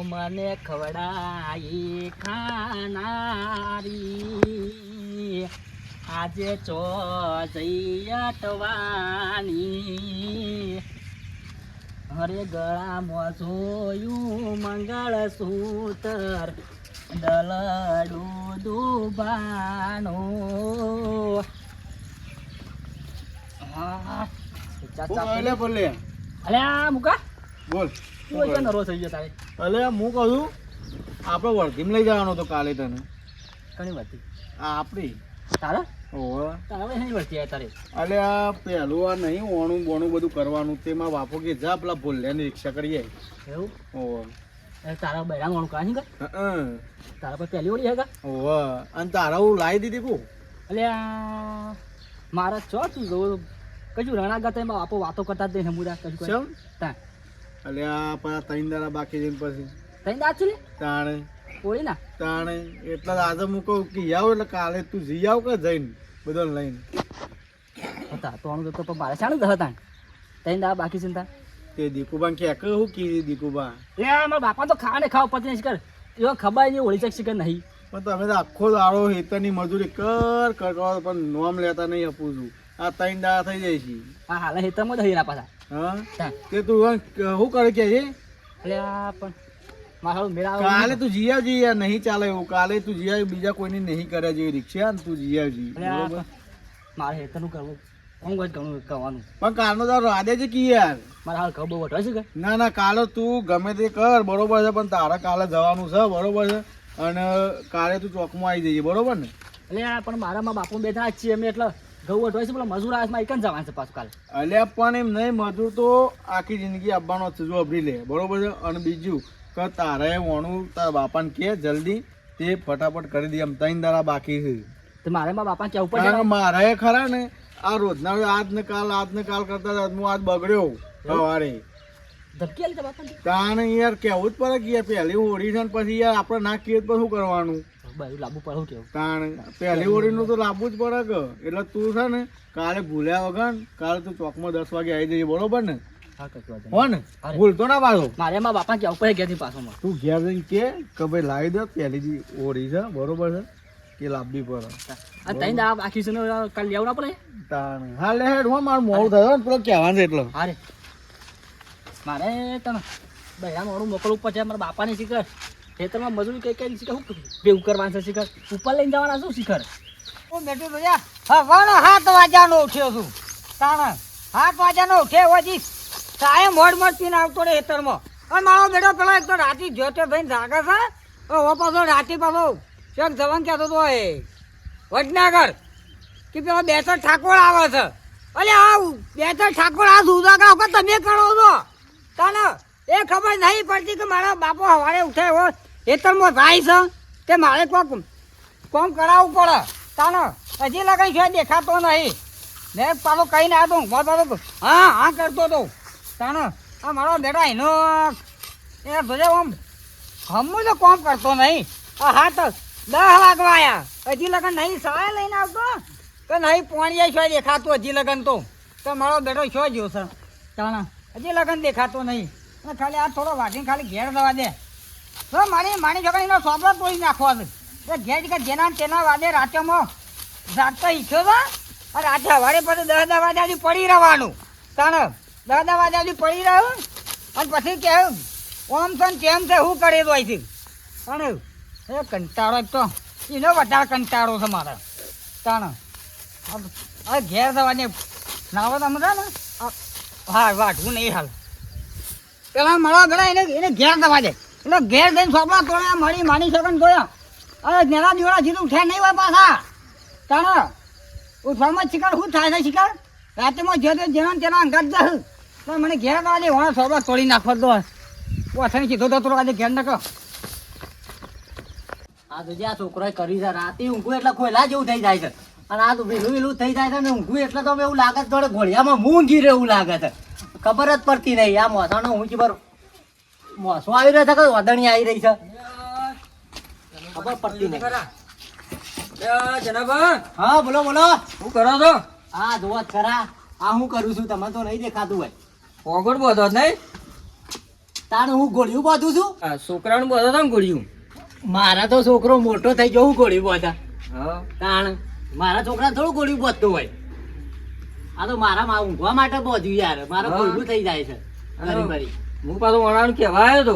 મને ખવડાઈ ખાનારી આજે ચો જઈ અટવાની હરે ગળામાં જોયું મંગળસૂત્ર ડલડું દુબાનો હા બોલે અલે આ મુકા બોલ તું એટલે નરો થઈ ગયો તારે અલે હું કહું છું આપણે વર્ધીમાં લઈ જવાનો તો કાલે તને ઘણી બધી આ આપણી તારા ઓહો તારા નહીં વર્તી તારે અલે આ પહેલું આ નહીં ઓણું બોણું બધું કરવાનું તેમાં બાપો કે જા પેલા ભૂલ્યાની રિક્ષા કરીએ એવું ઓહો તારા બૈરા ગણું કાંઈ કર તારા પર પહેલી ઓળી હેગા ઓહો અને તારા હું લાવી દીધી કું એટલે મારા ચો તું જોઉં કજુ રણા ગાતા એમાં આપો વાતો કરતા જ નહીં મુદા કજુ ચમ તા અલે આ પાછા ત્રણ દાડા બાકી જઈને પછી તઈ દાત છે ને તાણે ઓળી ના તાણે એટલે આજે હું કહું કે આવ એટલે કાલે તું જઈ આવ કે જઈને બધો લઈને હતા તો અણુ તો મારે શાણું હતા તઈ દા બાકી ચિંતા તે દીકુબા કે હું કીધી દીકુબા એ મારા બાપા તો ખાવા ને ખાવ પતી શિકર એવો ખબર નહીં ઓળી ચક શિકર નહીં પણ તમે તો આખો દાડો હેતરની મજૂરી કર કરો પણ નોમ લેતા નહીં આપું છું આ ત્રણ દાડા થઈ જાય છે હા હાલ હેતરમાં જ હઈરા પાછા હા તે તું શું કરે કે છે એટલે આ પણ મારું મેળા કાલે તું જીયા જી યાર નહીં ચાલે એવું કાલે તું જીયા બીજા કોઈની નહીં કરે જેવી રિક્ષા ને તું જીયા જી બરોબર મારે હેતરનું કરવું હું જ ઘણું કરવાનું પણ કાલનો તો રાધે છે કી યાર મારા હાલ ઘઉં બહુ વટવા છે કે ના ના કાલે તું ગમે તે કર બરોબર છે પણ તારે કાલે જવાનું છે બરોબર છે અને કાલે તું ચોકમાં આવી જઈએ બરોબર ને એટલે પણ મારામાં બાપુ બેઠા જ છીએ અમે એટલે ઘઉં વટવાય છે પેલા મજૂર હાથમાં એક જ જવાનું છે પાછું કાલે અલ્યા પણ એમ નહીં મજૂર તો આખી જિંદગી આપવાનો છે જો અભરી લે બરોબર છે અને બીજું કે તારે વણું તારા બાપાને કે જલ્દી તે ફટાફટ કરી દે એમ ત્રણ દાડા બાકી છે તો મારે મારા બાપા ક્યાં ઉપર કારણ કે મારે ખરા ને આ રોજના આજ ને કાલ કરતા હતા હું આજ બગડ્યો સવારે ધબકી આલી બાપા તાને યાર કેવું જ પડે કે યાર પહેલી હોળી છે ને પછી યાર આપણે ના કીએ તો શું કરવાનું બધું લાંબુ પડવું કેવું તાણ પહેલી હોળીનું તો લાવવું જ પડે કે એટલે તું છે ને કાલે ભૂલ્યા વગર કાલે તું ચોકમાં 10 વાગે આવી જઈએ બરોબર ને હો ને ભૂલતો ના પાછો મારે મારા બાપા ક્યાં ઉપર ગયા પાછો તું ઘેર જઈને કે ભાઈ લાવી દો પહેલી હોળી છે બરોબર છે કે લાવવી પડે આ તઈ દા બાકી છે ને કાલ લેવું ના પડે તાણ હા લે હેડ હો મારું મોડું થયો ને પેલો કહેવાનું છે એટલે હારે મારે તને બૈરા મોડું મોકલવું પડશે મારા બાપાની શિખર ખેતરમાં મજૂરી કઈ કઈ શીખર શું બેવું કરવાનું છે શિખર ઉપર લઈને જવાના શું શિખર ઓ બેટું ભૈયા હા વાણો 7 વાગ્યાનો ઉઠ્યો છું તાણ 7 વાગ્યાનો ઉઠ્યો હજી સાહેબ મોડ પીને આવતો રે ખેતરમાં અને મારો બેટો પેલો એક તો રાતી જોતો થઈને જાગે છે ઓ પાછો રાતી પાછો શેખ જવાન કહેતો હતો એ વડનગર કે પેલો 2-3 ઠાકોર આવે છે અલે આ 2-3 ઠાકોર આ સુધાકા વખત તમે કરો છો તાને એ ખબર નહીં પડતી કે મારા બાપો સવારે ઉઠે એવો ખેતરમાં જાય છે તે મારે કોક કોમ કરાવવું પડે તાનો હજી લગાઈ છે દેખાતો નહીં ને પાછો કહીને આવ્યો તો પાછો હા કરતો હતો તાનો આ મારો બેટા એનો એ ભલે આમ હમું તો કોમ કરતો નહીં આ હા તો 10 વાગવા આવ્યા હજી લગન નહીં સવાય લઈને આવતો કે નહીં પોણીએ છો દેખાતું હજી લગન તો મારો બેટો છો જ્યો છે તાણા હજી લગન દેખાતો નહીં ખાલી આ થોડો વાટીને ખાલી ઘેર દવા દે તો મારી છોકરીનો સોબરો તોડી નાખવા છે ઘેર કે જેના તેના વાદે રાત્રમાં જાગતા ઈચ્છો તો રાતે સવારે પછી 10 વાગ્યા સુધી પડી રહેવાનું તાણ 10 વાગ્યા સુધી પડી રહ્યું અને પછી કેવું ઓમ છે તેમ છે શું કરે તો અહીંથી તાણ એ કંટાળો એક તો એનો વધારે કંટાળો છે મારે તાણ હવે ઘેર દવા દે નાવો તમે ને હા વાટવું નહીં હાલ પેલા મળવા પેલા એને ઘેર દવા દે એટલે ઘેર જઈને સોપડા તોડ્યા મળી માની શકન જોયા અરે નેના દીવડા જીતું ઉઠ્યા નહીં હોય પાછા તાણા ઉઠવામાં શિકાર શું થાય છે શિકાર રાતેમાં જે જેના તેના અંગાત જશે પણ મને ઘેર દવા દે વાળા સોપડા તોડી નાખવા દો ઓછાની સીધો તો આજે ઘેર નાખો આ તો જ્યાં છોકરાએ કરી છે રાતે ઊંઘું એટલે ખોયલા જેવું થઈ જાય છે અને આ તો વેલું થઈ જાય છે ને ઊંઘું એટલે તો એવું લાગે છે થોડે ઘોડિયામાં મૂંઘી રહેવું લાગે છે ખબર જ પડતી નહીં આ મોસાનો ઊંચી પર મોસો આવી રહ્યો છે કે વદણી આવી રહી છે ખબર પડતી નહીં જનાબા હા બોલો બોલો શું કરો છો હા જોવા ખરા આ હું કરું છું તમે તો નહીં દેખાતું હોય પોગડ બોધો નહીં તાણ હું ગોળિયું બાંધું છું. આ છોકરાનું બધો તો ગોળ્યું. મારા તો છોકરો મોટો થઈ ગયો, હું ગોળિયું બાંધા. હા તાણ મારા છોકરા થોડું ગોળિયું બાંધતું હોય. આ તો મારા ઊંઘવા માટે બાંધ્યું યાર. મારું હા. ગોળિયું થઈ જાય છે ફરી ફરી. હું પાછો વણાનું કહેવા આવ્યો તો.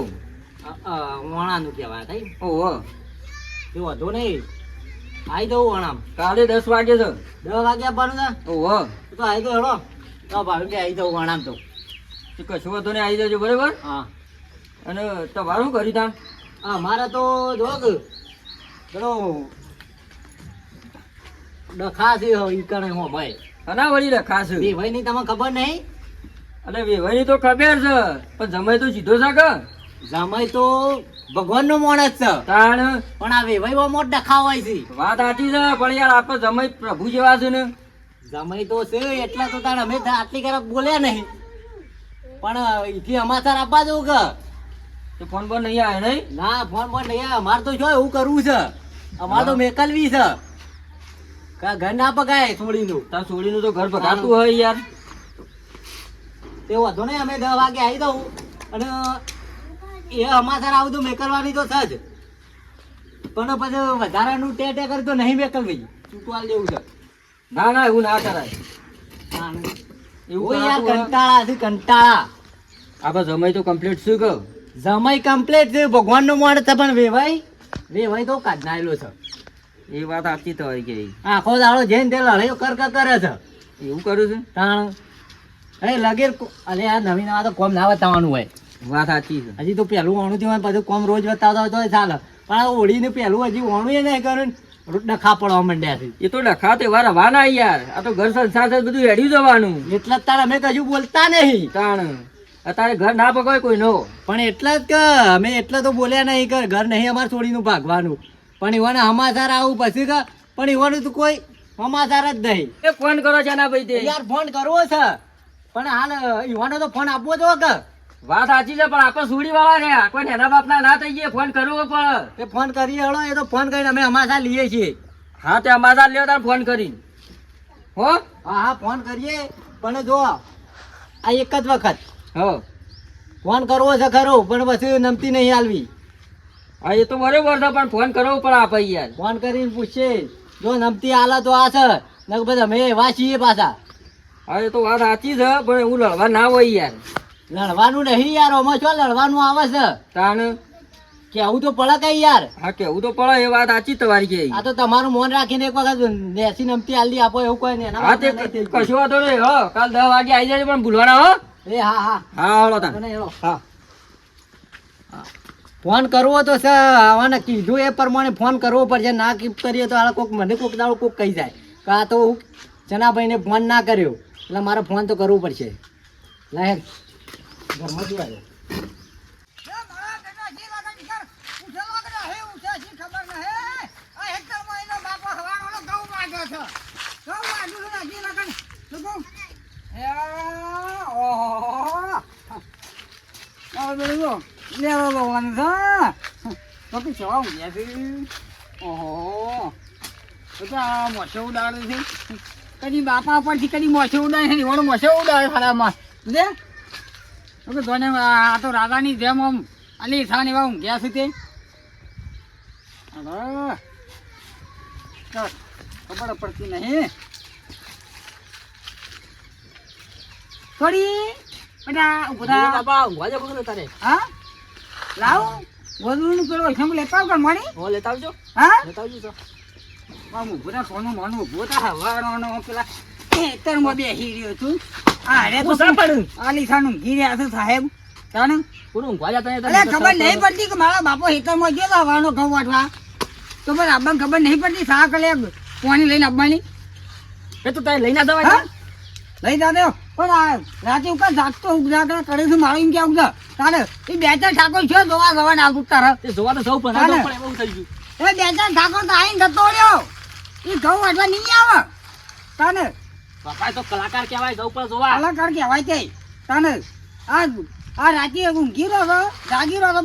વણાનું કહેવાય થઈ. ઓહો એ વધુ નહીં, આવી દઉં વણામ. કાલે 10 વાગે છે. 10 વાગે આપવાનું છે ઓહો તો આવી દો હેડો. તો ભાડું કે આવી દઉં વણામ તો. તો કશું વાંધો નહીં, આવી જજો બરાબર. હા અને તમારું શું કર્યું તા? હા મારા તો જો કે પેલો ડખા છે ઈ કણે હો ભાઈ. અના વળી રખાશ. એ ભાઈ ની તમને ખબર નહીં? અરે વેવાઈની તો ખબર છે, પણ જમાઈ તો સીધો છે કે? જમાઈ તો ભગવાન નો માણસ છે, તાણ પણ આ વેવાઈ મોટ ડખા હોય છે. વાત સાચી છે, પણ યાર આપણે જમાઈ પ્રભુ જેવા છે ને. જમાઈ તો છે એટલા તો તાણ અમે આટલી કરાક બોલ્યા નહીં, પણ ઈથી અમાસર આપવા જવું કે તો ફોન પર નહીં આવે નહીં. ના ફોન પર નહીં આવે. અમારે તો જો એવું કરવું છે, અમારે તો મેકલવી છે. ઘર ના પગાય છોડીનું. તાર છોડીનું તો ઘર ભગાતું હોય યાર. તે વાંધો નહીં, અમે 10 વાગે આવી દઉં. અને એ અમાસર આવું તો મેકલવાની તો છે જ, પણ પછી વધારાનું ટેટે કરી તો નહીં મેકલવી. ચૂંટવાલ જેવું છે. ના ના એવું ના કરાય. એવું યાર કંટાળા છે કંટાળા. આપણે જમાઈ તો કમ્પ્લીટ શું કહું. જમાઈ કમ્પ્લેટ છે, ભગવાન નો માણસ છે, પણ વેવાઈ તો કાઢનાયેલો છે. એ વાત સાચી તો હોય કે આખો દાડો જઈને તે લડાઈઓ કર કરે છે. એવું કરું છે. તાણ અરે લગેર અરે આ નવી નવા તો કોમ ના બતાવવાનું હોય. વાત સાચી છે. હજી તો પહેલું ઓણું થયું હોય, બધું કોમ રોજ બતાવતા હોય તો ચાલે, પણ આ ઓળીને પહેલું હજી ઓણું એ નહીં કર્યું ને ડખા પડવા માંડ્યા છે. એ તો ડખા તહેવાર હવાના યાર. આ તો ઘર સંસાર છે, બધું હેડ્યું જવાનું. એટલે જ તાર અમે કશું બોલતા નહીં. તાણ અત્યારે ઘર ના પકવાય કોઈ નો. પણ એટલા જ કે અમે એટલે તો બોલ્યા નહીં કે ઘર નહીં અમારે છોડીનું ભાગવાનું, પણ ઈવાને સમાચાર આવું પછી કે પણ ઈવાનું તો કોઈ સમાચાર જ નહીં. એ ફોન કરો છે ના ભાઈ તે. યાર ફોન કરવો છે, પણ હાલ ઈવાનો તો ફોન આપવો જો કે. વાત સાચી છે, પણ આપણે સુડી વાળા રહ્યા, કોઈ એના બાપના ના થઈ ગયા, ફોન કરવો પડે. એ ફોન કરીએ હળો, એ તો ફોન કરીને અમે સમાચાર લઈએ છીએ. હા તે અમારા લ્યો તાર ફોન કરીને. હો હા હા ફોન કરીએ, પણ જો આ એક જ વખત હો ફોન કરવો છે ખરો, પણ પછી નમતી નહીં હાલવી. હા એ તો બરોબર છે, પણ ફોન કરવો પડે આપણે યાર. ફોન કરીને પૂછીએ, જો નમતી હાલે તો આ છે, નકર પછી અમે એવા છીએ પાછા. હા એ તો વાત સાચી છે, પણ એવું લડવા ના હોય યાર. લડવાનું નહીં યાર, આમાં શું લડવાનું આવે છે? તાણ કેવું તો પડે કઈ યાર. હા કેવું તો પડે, એ વાત સાચી તમારી કે. આ તો તમારું મોન રાખીને એક વખત નેસી નમતી હાલી આપો એવું કોઈ નહીં. હા તે કશું વાંધો નહીં. હો કાલ 10 વાગે આવી જાય, પણ ભૂલવાના હો. એ હા હા હા હળો તાન. અને એવો. હા ફોન કરવો તો છે, આવાને કીધું એ પ્રમાણે ફોન કરવો પડશે. ના કીપ કરીએ તો આ કોક મને કોક દાડો કોક કહી જાય કે આ તો જનાભાઈને ફોન ના કર્યો, એટલે મારે ફોન તો કરવું પડશે. લાયક ઘરમાં જોવા દે. કદી બાપા પરથી કદી મોછે ઉડાય છે, ઓનો મોછે ઉડાય ખાડામાં લે. તો જોને આ તો રાજાની જેમ આમ અલી થાન એવા ઊંઘ્યા છે તે. હવે ખબર પડતી નહીં થોડી બેટા ઉભા બાપા ઊંઘવા જવું છે ને તારે? હા લાવ વધુ પેલો હિસાબ લેતા આવ કર મણી. હો લેતા આવજો, હા લેતા આવજો તો. આમ ઉભા સોનું મોનું ઉભો તા હવારનો પેલા ખેતરમાં બેસી રહ્યો છું. આ રે તો પડું આલી થાનું ગીર્યા છે સાહેબ. તાને પૂરું ઊંઘવા જતા અલે ખબર નહીં પડતી કે મારા બાપો ખેતરમાં ગયો તો હવાનો ઘઉં વાટવા, તો પણ આબાને ખબર નહીં પડતી શા કલે પાણી લઈને આવવાની. એ તો તારે લઈને જવાય હા? લઈ જાતે પણ આ રાતે ઉકા જાગતો ઉગજાગરા કરે છે મારું એમ કે ઉગજા તારે એ બે ચાર ઠાકોર છે જોવા જવાના આવતું તારા. તે જોવા તો સૌ પણ તારે. આ તો પણ એવું થઈ ગયું. એ બે ચાર ઠાકોર તો આઈને જતો રહ્યો, એ ઘઉં વાટવા નહીં આવે. તાને બાપા એ તો કલાકાર કહેવાય, સૌ પણ જોવા. કલાકાર કહેવાય તે. તાને આ રાતે ઊંઘી રહ્યો છો, જાગી રહ્યો છો 12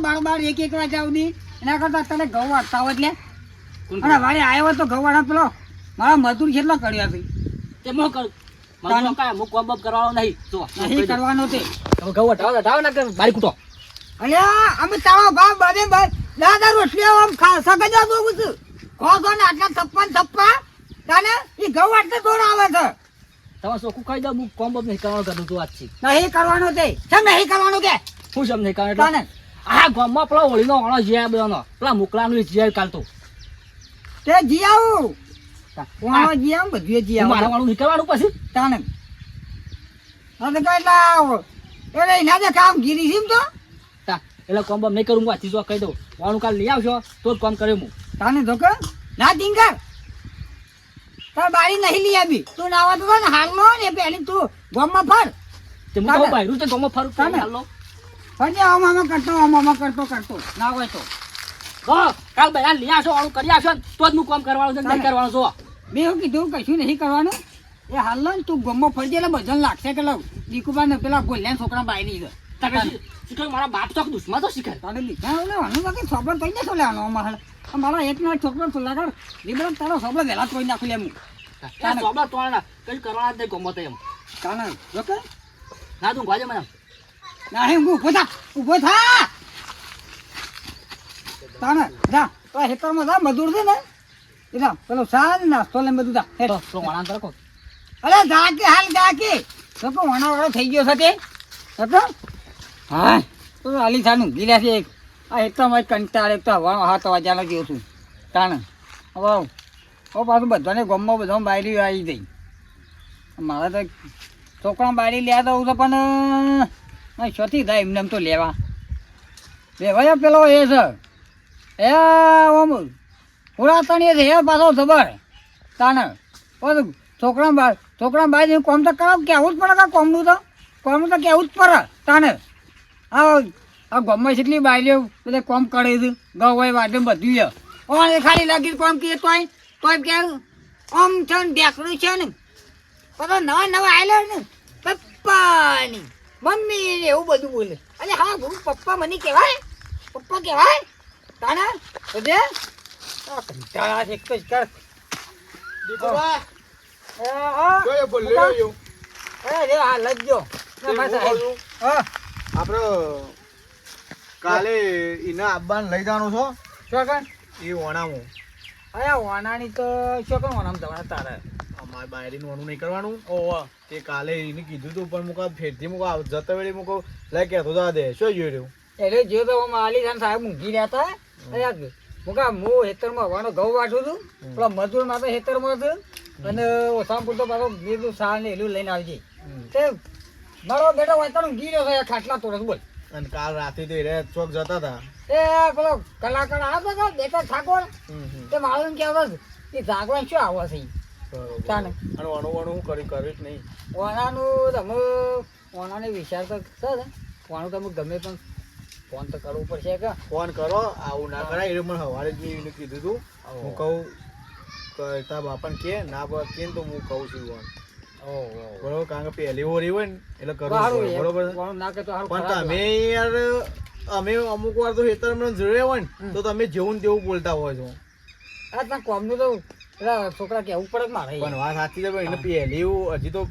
1 વાગ્યા સુધી, એના કરતા તને ઘઉં વાટતા હોય એટલે. અને વારે આવ્યો તો ઘઉં વાળા પેલો મારા મજૂર કેટલો કર્યો છે તે મો કર મારો કાય મો કોમ બમ કરવાનો નહીં. જો નહીં કરવાનો તે. તમે ઘઉં હટાવો ના કર બારી કૂટો. અલ્યા અમે તારો ભાવ બધે દાદા રોટલી આમ સગજ બોલું છું ખો ને આટલા થપ્પા તાને એ ઘઉં આટલે દોડ આવે છે તમારે ચોખ્ખું કહી દઉં હું કોમ બમ નહીં કરવાનું કરું તું આજથી નહીં કરવાનું તે કેમ નહીં કરવાનું કે હું સમ નહીં કરવાનું તાને આ ગામમાં પેલા હોળીનો વાળો જીયા બધાનો પેલા મોકલાનું જીયા કાલતો તે જી આવું વાળો જી આવું બધું જી આવું મારા વાળું નીકળવાનું પછી તાને અને કઈ એટલે એના જે કામ ગીરી છે તો એટલે કોમ બમ નહીં કરું હું આજથી જો કહી દઉં વાળું કાલ લઈ આવશો તો જ કોમ કરે હું તાને તો કે ના ટીંકર તાર બારી નહીં લઈ આવી તું નાવા તો ને હાલમાં ને પેલી તું ગામમાં ફર તે હું કહું ભાઈ તો ગામમાં ફરું તાને. હાલો ફરજે આમાં કરતો ના હોય તો કાલ ભાઈ લઈ આવશો વાળું કરી આવશો ને તો જ હું કોમ કરવાનું છે નહીં કરવાનું છો મેં એવું કીધું કશું નહીં કરવાનું એ હાલ ને તું ગામમાં ફરજે એટલે બધાને લાગશે કે દીકુબા ને પેલા ગોલ્યા છોકરા બાયરી છે શીખર મારા બાપ તો દુશ્મન તો શીખર તારે લીધા લેવાનું બાકી સોબળ કઈ દેશો લેવાનો અમારા એક ના છોકરો તો લાગડ લીબડા તારો સોબળ વહેલા કોઈ નાખી લેવું સોબા તોડના કઈ કરવાના જ નહીં ગમત એમ કાને જોકે ના તું ગોજે મને ના હે ઊભો થા તાને જા તો હેતરમાં જા મજૂર છે ને એના પેલો સાલ નાસ્તો લે બધું જા હેઠ તો વાણા તરકો અરે જા કે તો વાણા વાળો થઈ ગયો છે તે હતો હા તો આલી થાનું ગીલા છે આ હેતરમાં કંટાળે તો વાણો હાથ વાજાનો ગયો છું તાને હવે પાછું બધાને ગામમાં બધા બાયરી આવી ગઈ મારે તો છોકરા બાયરી લ્યા તો હું તો પણ શોથી થાય એમને એમ તો લેવા પેલો એ છે એ ઓમ પુરાતણી છે એ પાછો ખબર તાને પણ છોકરા બાય કોમ તો કરો કેવું જ પડે કોમનું તો કેવું જ પડે તાને આ ગામમાં જેટલી બાયરીઓ બધા કોમ કરે છે ઘઉં હોય વાટે બધું છે ઓને ખાલી લાગી કોમ કે તોય કે આમ છે ને ઢેકડું છે ને બધા નવા આવેલા ને પપ્પાની મમ્મી ને એવું બધું બોલે અરે હા ગુરુ પપ્પા મને કહેવાય તાના બધે કંટાળા છે એક જ કર આપડે કાલે એને આબ્બાને લઈ જવાનું છો શોકન એ વણાવું અરે વાનાની તો શોકન વાનામ જવાના તારે અમારે બાયરીનું વણું નહીં કરવાનું ઓવા તે કાલે એને કીધું તું પણ મુકા ફેરથી મુકા જતા વેળી મુકો લઈ કહેતો જા દે શું જોઈ રહ્યું એટલે જો તો આલી ખાન સાહેબ ઊંઘી રહ્યા હતા અરે મુકા હું હેતરમાં વાનો ઘઉં વાટું છું પેલા મજૂર માં તો હેતરમાં હતું અને ઓછામાં પૂરતો પાછો બીજું સાલ ને એલું લઈને આવજે તે મારો બેટો વાંચતા ઊંઘી રહ્યો છે ખાટલા તોડે બોલ અને કાલ રાતે તો એ ચોક જતા હતા એ પેલો કલાકાર આવતો હતો બેટા ઠાકોર તે મારું કહેતો એ જાગવાન શું આવો છે તાને અને વણું કર્યું જ નહીં વાણાનું તમે વાણાને વિચાર તો છે ને વાણું તમે ગમે પણ ફોન તો કરવું પડશે કે ફોન કરો આવું ના કરાય એ મને સવારે જ મેં કીધું તું હું કહું તારા બાપાને કે ના કે તો હું કહું છું બરોબર કારણ કે પહેલી ઓરી હોય ને એટલે કરવું બરોબર પણ તમે યાર અમે અમુક વાર તો ખેતર અમને જોડે હોય ને તો તમે જેવું ને તેવું બોલતા હોય છો આ કોમનું તો પેલા છોકરા કેવું પડે મારે પણ વાત સાચી છે એને પહેલી હજી તો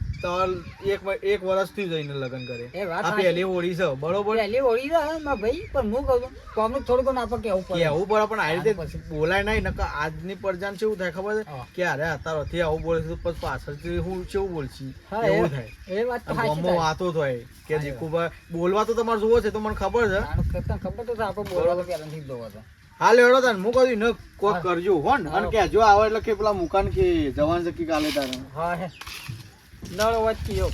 એક વર્ષથી જઈને લગ્ન કરે આ પહેલી હોળી છે બરોબર પહેલી હોળી છે ભાઈ પણ હું કહું કોમનું થોડું ઘણું આપણે કેવું પડે કેવું પડે પણ આ રીતે બોલાય નહીં નકર આજની પ્રજાને કેવું થાય ખબર છે કે અરે અત્યારથી આવું બોલે છે પછી પાછળથી હું કેવું બોલછી એવું થાય એ વાત તો ગામમાં વાતો થાય કે દીકુભાઈ બોલવા તો તમારે જોવો છે તો મને ખબર છે ખબર તો આપણે બોલવા પહેલાથી જ જોવા હા લેવડો તાને હું કહું ને કોક કરજો હો ને અને કે જો આવે એટલે કે પેલા મુકાન કે જવાન છે કે કાલે તારે હા હે નળ વચ્ચી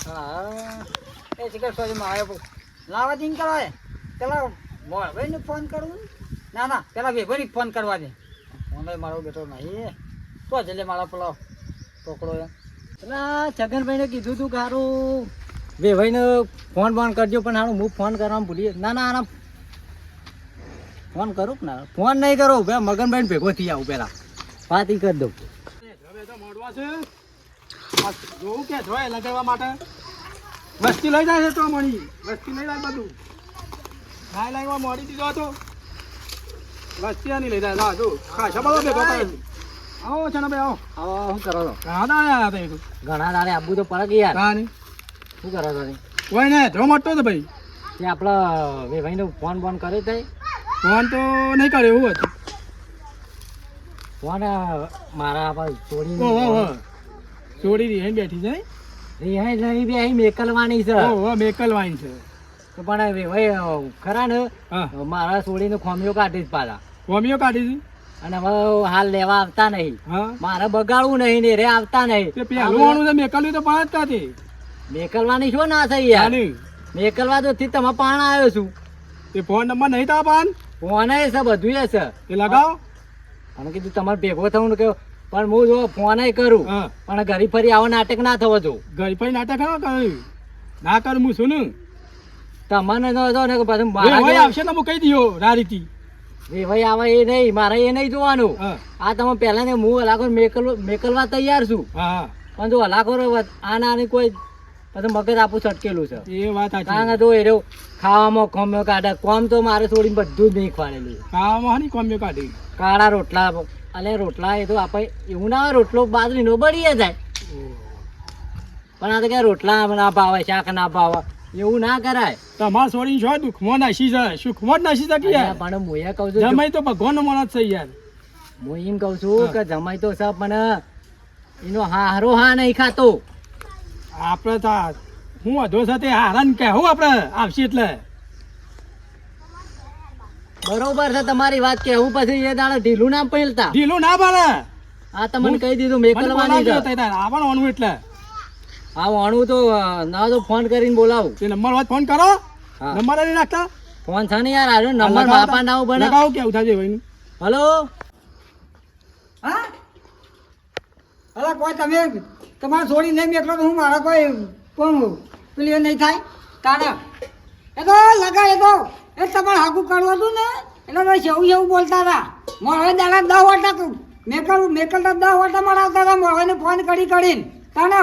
હા એ ચિકન સોજી માં આવ્યો લાવા દીન કરવા પેલા ભાઈ ને ફોન કરવું ના પેલા ભાઈ ફોન કરવા દે ફોન મારો બેટો નહીં તો જલ્દી મારા પેલો ટોકડો પેલા છગનભાઈ ને કીધું તું કે સારું ભાઈ ને ફોન કરજો પણ સારું હું ફોન કરવામાં ભૂલી ના આના ફોન કરું ને ફોન નહીં કરો ભાઈ મગનભાઈ ભેગો થઈ આવું પેલા વાત કરી દઉં જોવું કે જોય લગાવવા માટે વસ્તી લઈ જાય છે તો મણી વસ્તી લઈ જાય બધું ખાઈ લાવવા મોડી દીધો હતો વસ્તી નહીં લઈ જાય ના જો ખાસા બધો ભેગો આવો છે ને ભાઈ આવો શું કરો છો ઘણા દાડે આવ્યા હતા ઘણા દાડે આબુ તો પડે કે યાર હા નહીં શું કરો છો કોઈ ને ધ્રો મોટો હતો ભાઈ તે આપણા વેભાઈને ફોન બોન કર્યો તે ફોન તો નહીં કર્યો એવું હતું. ફોન મારા આપણે છોડી ઓહો ચોરી રહી બેઠી છે રિહાઈ નહીં બે અહીં મેકલવાની છે ઓહો મેકલવાઈન છે. તો પણ વેભાઈ ખરા ને હા મારા છોડીને ખોમીઓ કાઢી જ પાછા કોમીઓ કાઢી હતી. અને હવે હાલ લેવા આવતા નહીં હા મારે બગાડવું નહીં ને રે આવતા નહીં તે પેલું વાળું છે મેકલ્યું તો પણ જ કાઢી. મેકલવાની શું ના થઈ યાર ચાલી. મેકલવા તો થી તમે પાણ આવ્યો છું તે ફોન નંબર નહીં તા પાન ફોન છે બધું છે તે લગાવો. અને કીધું તમારે ભેગો થવું ને કે પણ હું જો ફોન કરું હા પણ ઘરી ફરી આવો નાટક ના થવો જો ગરીબાઈ નાટક હા કર્યું ના કર હું શું ને તમને તો જો ને કે પાછું ભાઈ મારા આવશે તો હું કહી દયો રારીતી. ભાઈ આવે એ નહીં મારે એ નહીં જોવાનું હા આ તમે પહેલા ને હું હલાકો મેકલવા તૈયાર છું હા પણ જો હલાકો આના કોઈ પછી મગજ આપું છટકેલું છે એ વાત કારણ સાચી. કે જો એ રહ્યો ખાવામાં ખોમ્યો કાઢે કોમ તો મારે છોડીને બધું જ નહીં ખવાડેલું ખાવામાં હાની કોમીઓ કાઢી. કાળા રોટલા અને રોટલા એ તો આપણે એવું ના હોય રોટલો બાજરીનો બળીએ જાય પણ આ તો કે રોટલા ના ભાવે શાક ના ભાવે એવું ના કરાય તમાર છોડીને છો દુઃખમાં નાસી જાય સુખમાં જ નાસી શકે યાર. પણ હું એ કહું છું જમાઈ તો ભગવાનનો માણસ છે યાર. હું એમ કહું છું કે જમાઈ તો સબ પણ એનો હારો હા નહીં ખાતો આપણે તો હું અધો સાથે હારાન કહેવું આપણે આવશે એટલે બરોબર છે તમારી વાત કેવું પછી એ દાડે ઢીલું ના પહેલતા ઢીલું ના પાડે. આ તમને કહી દીધું મને મેકલવાની બોલાવજો છે તઈ તાર આવવાનું એટલે હા વાણું તો ના તો ફોન કરીને બોલાવું તે નંબર વાત ફોન કરો. હા. નંબર નહીં રાખતા ફોન છે ને યાર આવ્યો નંબર બાપા ના બને લગાવો કેવું થાય ભાઈ. હલો હા અરે કોઈ તમે તમારે છોડી નહીં મેકલો તો હું મારા કોઈ કોણ પેલી નહીં થાય તારે એ તો લગાય તો એ તમારે હાકું કરવું હતું ને એટલે ભાઈ સેવું સેવું બોલતા હતા મોડે દાડા 10 વાટા મેકલતા 10 વાટા મરાવતા હતા મોડે ફોન કરીને તાને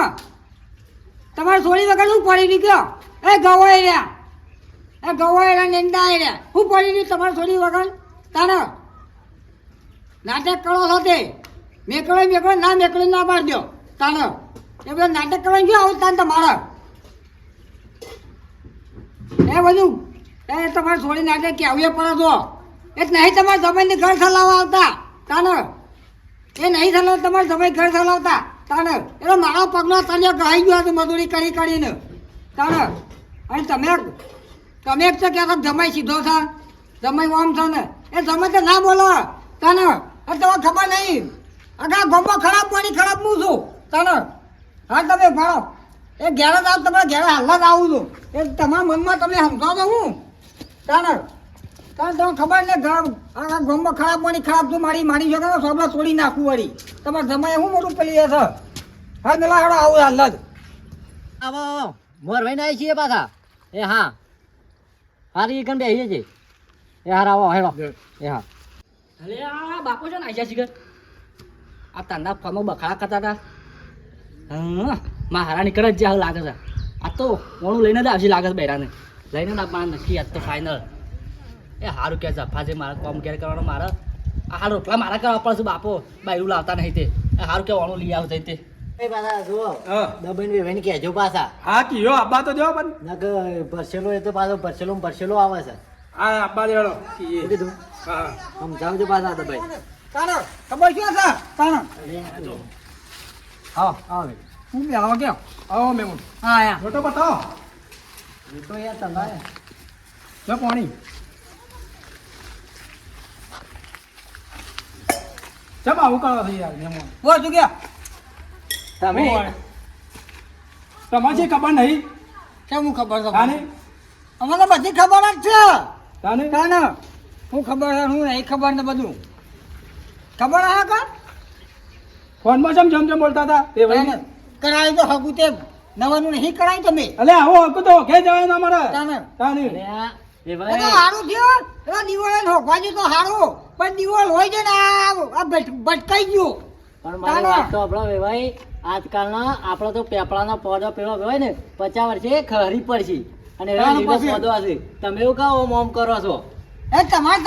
તમારે છોડી વગર શું પડી ગયો એ ગવાઈ રહ્યા નેંદા રહ્યા શું પડી ગયું તમારે છોડી વગર તાને નાટક કરો છો તે મેકળો ના મેકળી ના પાડજો તાને એ બધા નાટક કરવાનું શું આવું તાન તમારે એ બધું એ તમારે છોડી નાટક કે આવીએ પડે છો એ નહીં તમારે જમીનની ઘર ચલાવવા આવતા તાને એ નહીં ચલાવ તમારે જમીન ઘર ચલાવતા તાને એટલે મારો પગલો તને ગહાઈ ગયો હતું મજૂરી કરીને તાને અને તમે એક તો કહેતો જમાઈ સીધો છે જમાઈ ઓમ છે ને એ જમાઈ તો ના બોલો તાને તમને ખબર નહીં આખા ગોમમાં ખરાબ પાણી ખરાબ હું છું તાને હા તમે ભાડો એ ઘેર જ આવ તમારે ઘેર હાલ જ આવું છું એ તમારા મનમાં તમે સમજો તો હું તાને તમને ખબર ને આખા ગોમમાં ખરાબ પાણી ખરાબ છું મારી શકો સોબલા તોડી નાખું વળી તમારે જમાઈ હું મોટું પેલી છે હા મેલા હેડો આવું હાલ જ આવો મોર ભાઈ ના છીએ પાછા એ હા હારી એકન બેહીએ છે એ હાર આવો હેડો એ હા અરે આ બાપો છે ને આઈજા શિખર આ તાંડા ફોનમાં બખાડા કરતા હતા હા મારા નીકળે જ જ્યાં લાગે છે આ તો કોણું લઈને જ આવશે લાગે છે બૈરાને લઈને જ આપવાના નક્કી આજ તો ફાઇનલ એ સારું કે જફા છે મારા કોમ ઘેર કરવાનો મારે આ હાલ રોટલા મારા કરવા પડશે બાપો બાયરું લાવતા નહીં તે એ સારું કે વાણું લઈ આવશે તે એ પાછા જુઓ હા દબાઈને વેવાઈને કહેજો પાછા હા કીયો આબા તો જો પણ નક ભરસેલો એ તો પાછો ભરસેલો આવે છે આ આબા દેડો શું કીધું હા સમજાવજો પાછા દબાઈ તાનો ખબર શું છે તાનો હા આવે હું બી આવો કેમ આવો મેમો હા આયા ફોટો બતાવો એ તો યાર તમારે જો પાણી ચમ આવું કરો છો યાર મેમો ઓ શું ગયા તમે તમારે જે ખબર નહીં કેમ હું ખબર છે તાને અમને બધી ખબર જ છે તાને તાને હું ખબર છે હું નહીં ખબર ને બધું ખબર હા કા ફોનમાં જમ બોલતા હતા તે ભાઈ કરાય તો હગું તે નવાનું નહીં કરાય તમે અલે આવો હકુ તો ઘે જવાય ના મારા તાને તાને અરે આ એ એ તો ભાઈ હારું થયું એ દિવાળ હોકવાજી તો હારું પણ દિવાળ હોય છે ને આ ભટકાઈ ગયો પણ મારી વાત તો આપણો વેવાઈ આજકાલના આપણો તો પેપળાનો પોદો પેલો હોય ને 50 વર્ષે ખરી પડશે અને એનો તાનો લીલો પછી. પોદો હશે તમે એવું કહો ઓમ કરો છો એ તમારે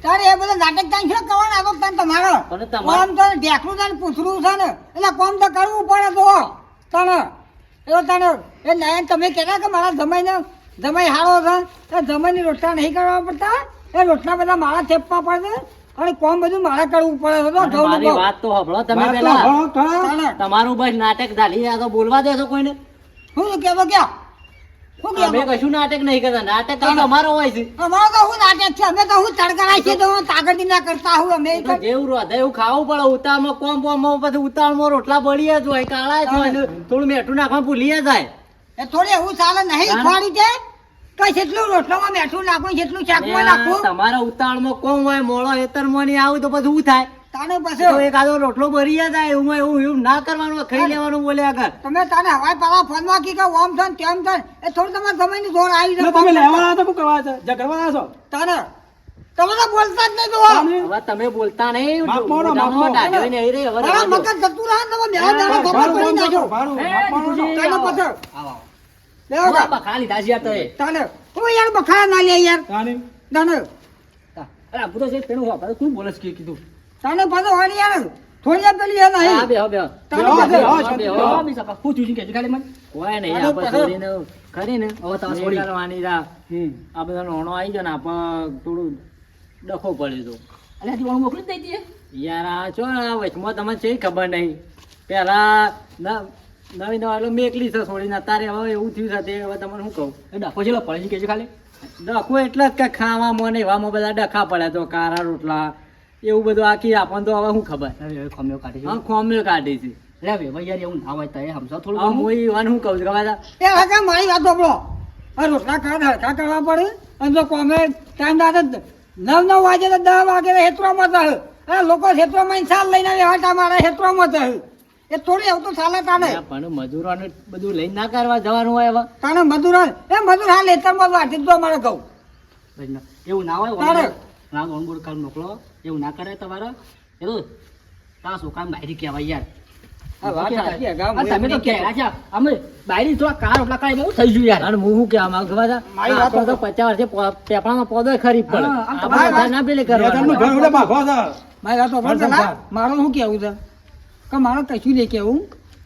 તારે એ બધા નાટક તાન છે કવાના આગળ તાન તમારો પણ તમારે- કોમ તો ઢેકલું તાન પૂછરું છે ને એટલે કોમ તો કરવું પડે તો તાને એ તાને એ નાયન તમે કહેતા કે મારા જમાઈને જમાઈ હારો છે એ જમાઈની રોટલા નહીં કરવા પડતા એ રોટલા બધા મારા થેપવા પડે અને કોમ બધું મારે કરવું પડે છે તો અને ઘઉંનું મારી ઘઉં. વાત તો સાંભળો તમે વાત તો પેલા હળો કરો. ચાલે. તમારું બસ નાટક ધાલી આ તો બોલવા દેશો કોઈને હું કહેતો ક્યાં શું અમે કહેતો કશું નાટક નહીં કરતા નાટક તો તમારો હોય છે અમારો તો હું નાટક છે અમે તો હું તડકડાય છે તો હું તાકતી ના કરતા હું અમે તો જેવું રોધે એવું ખાવું પડે ઉતાળમાં કોમ બોમમાં પછી ઉતાળમાં રોટલા બળીએ જ હોય કાળા જ હોય ને થોડું મીઠું નાખવાનું ભૂલીએ જાય એ થોડી એવું ચાલે નહીં ખવાડી છે તો જેટલું રોટલામાં મીઠું નાખવું જેટલું શાકમાં નાખવું તમારા ઉતાળમાં કોમ હોય મોળો હેતરમાં નહીં આવું તો પછી શું થાય તાને તો પછી એક આદો રોટલો ભરી જાય એવું ના કરવાનું ખાઈ લેવાનું બોલે આગળ તમે તાને હવાઈ પાલા ફોનમાં કી કે ઓમ થન તેમ થન એ થોડું તમારે ગમે જોર આવી એટલે તમે લેવાના તો શું કરવા છે ઝઘડવાના છો તાને તમે તો બોલતા જ નહીં તો હવે તમે બોલતા નહીં માફ મારો, માફ મારો. ડાઢ્યો નહીં રહી, હવે મારા રહેવા દો. મગજ જતું રહે ને તમે મેળા દાડો ખબર પડી નાખો ભાડું, માપવાનું છો. તાને પછી આવો. લેવો કા? બખા લીધા છે યાર તોય. તાને તું યાર બખાડા ના લે યાર તાની. તાને અરે આ બધો છે પેલું વાપરે, કોણ બોલે છે કીધું તાને પાછો વાળી યાર થોડી વાર પેલી એ હા, નહીં બેહો, બેહો. તાને બેહો, પછી બેહો. હા, બેહો. બેહો. બી સકા. શું થયું છે કે ખાલી મને? કોઈ નહીં, અરે આપણે પછી. છોડીને કરીને હવે તમે છોડી. કરવાની રા. હમ. આ બધા નોણો આવી જાય ને આપણે થોડું ડખો પડે તો અલ્યા તું વાળું મોકલી જ દઈ દઈએ યાર આ છો આ વચમાં તમને છે ખબર નહીં પેલા નવી નવા એટલે મેકલી છે છોડીને અત્યારે હવે એવું થયું છે તે હવે તમને શું કહું એ ડખો છે પડે છે કે ખાલી ડખો એટલે જ કે ખાવામાં ને એવામાં બધા ડખા પડે તો કારા રોટલા એવું બધું આખી આપણને તો હવે શું ખબર ખોમ્યો કાઢી હા ખોમ્યો કાઢી છે લે ભાઈ યાર એવું ના હોય તો એ સમજો થોડું હું ઈવાન શું કહું છું ખબર છે એ હકા મારી વાત સાંભળો આ રોટલા ખાવા હરખા કરવા પડે અને જો કોમે ટાઈમ દાદા 9 વાગે તો 10 વાગે હેતરોમાં થાય આ લોકો હેતરોમાં સાલ લઈને આવે હટા મારા હેતરોમાં થાય એ થોડી એવું તો ચાલે તાને યા પણ મજૂરોને બધું લઈને ના કરવા જવાનું હોય હવે તાને મજૂર હાલ હેતરમાં વાટી જ દો મારે કહું એવું ના હોય તારે. ના ઓનબોર્ડ કામ મોકલો એવું ના કરે તમારે એ તો તારા છોકરાને બાયરી કહેવાય યાર આ વાત સાચી છે, ગામ આ તમે તો હું કહેવા છે અમે બાયરી થોડા કાર ઓટલા કાંઈ બહુ થઈ ગયું યાર અને હું શું કહેવા માંગુ ખબર છે મારી વાત આપણે તો 50 વર્ષે પેપડાનો પોદો ખરીદ પડે હા, આમ તો આપણે મારી બધા ના પેલે બેટરનું ઘર કરવાનું ઉડે ભાગો છે. મારી વાત સાંભળો બરાબર. પેલા મારું શું કહેવું છે કે મારે કશું નહીં કહેવું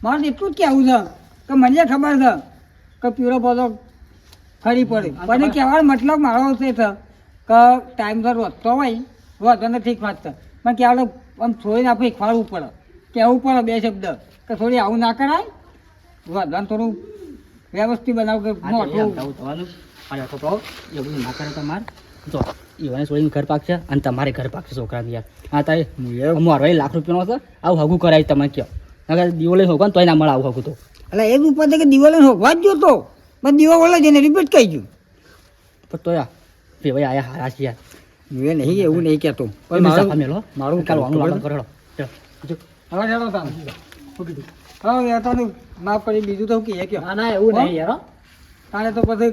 મારે તો એટલું જ કહેવું છે કે મને ખબર છે કે પીળો પૌધો ખરી પડે પણ કહેવાનો મતલબ મારો છે કે ટાઈમસર વધતો હોય વધો નથી વાત છે પણ કહેવાનો આમ છોડીને આપણે ખવાડવું પડે કહેવું પડે બે શબ્દ કે થોડી આવું ના કરાય વધવાનું થોડું વ્યવસ્થિત બનાવ કે મોટું થવાનું અરે છોકરો એવું બધું ના કરે તમારે જો ઈવાને છોડીને ઘર પાકશે અને તમારે ઘર પાકશે છોકરાને યાર હા તારે મારો લાખ રૂપિયાનો છે આવું હગું કરાય તમે કયો અગર દીવો લઈને હોગો ને તોય ના મળે આવું હગું તો એટલે એ જ ઉપર છે કે દિવાલે હોવા જ જોતો પણ દીવો બોલે જઈને રિપીટ કહી ગયું પણ તોય ભાઈ આયા હારા છે યાર એ નહીં એવું નહીં કહેતો પણ મારું મેલો મારું કાલ ખબર વાંગનું કરેલો હવે હેડો તાન હા યાર તાને માફ કરી બીજું તો શું કહીએ કયો ના ના એવું નહીં યાર હો. તાણે તો પછી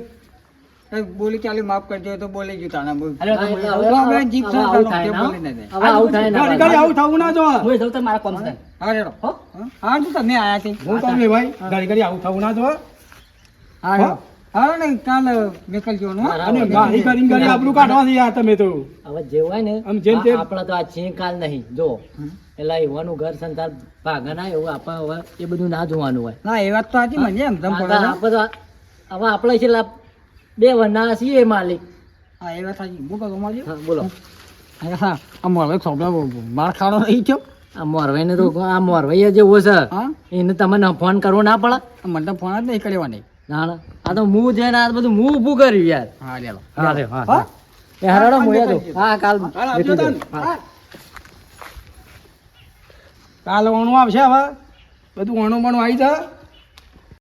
કંઈક બોલી ચાલી માફ કરજો તો બોલી ગયું તાણે બોલ અરે હવે તો હવે જીભ હવે આવું થાય તે ના. બોલી નહીં દે. હવે આવું થાય ના. ઘડી ઘડી આવું થવું ના જોઈએ. હું જઉં તો મારા કોમ થાય હા હેડો હો હા તો તમે આયા છે હું તમને ભાઈ ઘડી ઘડી આવું થવું ના જોઈએ. હા હેડો હા ને કાલ નીકળજો ને હો? અને મારી કરીને ઘડી આબરૂ કાઢવા છે યાર તમે તો. હવે જે હોય ને આમ જેમ તેમ. આપણા તો આ છે કાલ નહીં જો એટલે એવાનું ઘર સંસાર ભાગા ના એવું આપણે હવે એ બધું ના જોવાનું હોય ના એ વાત તો સાચી મને એમ તમ પડે છે. આપણે તો હવે આપણે છેલ્લા 2 વર્ષના છીએ માલિક હા એ વાત સાચી હું કહું મારી હા, બોલો હા અમારે છોકરા માર ખાવાનો નહીં થયો આ મોરવાઈને તો આ મોરવાઈ જેવો છે હા એને તમને ફોન કરવો ના પડે મને તો ફોન જ નહીં કરવાની ના ના આ તો હું જઈને આ બધું હું ઊભું કર્યું યાર હા ચાલો હા રે હા હા? એ હરાડો મોયા તો હા કાલ હાલ આવજો નીકળી તાન. જાઓ. હા. કાલ વણું આવશે હવે બધું વણું વણું આવી જાય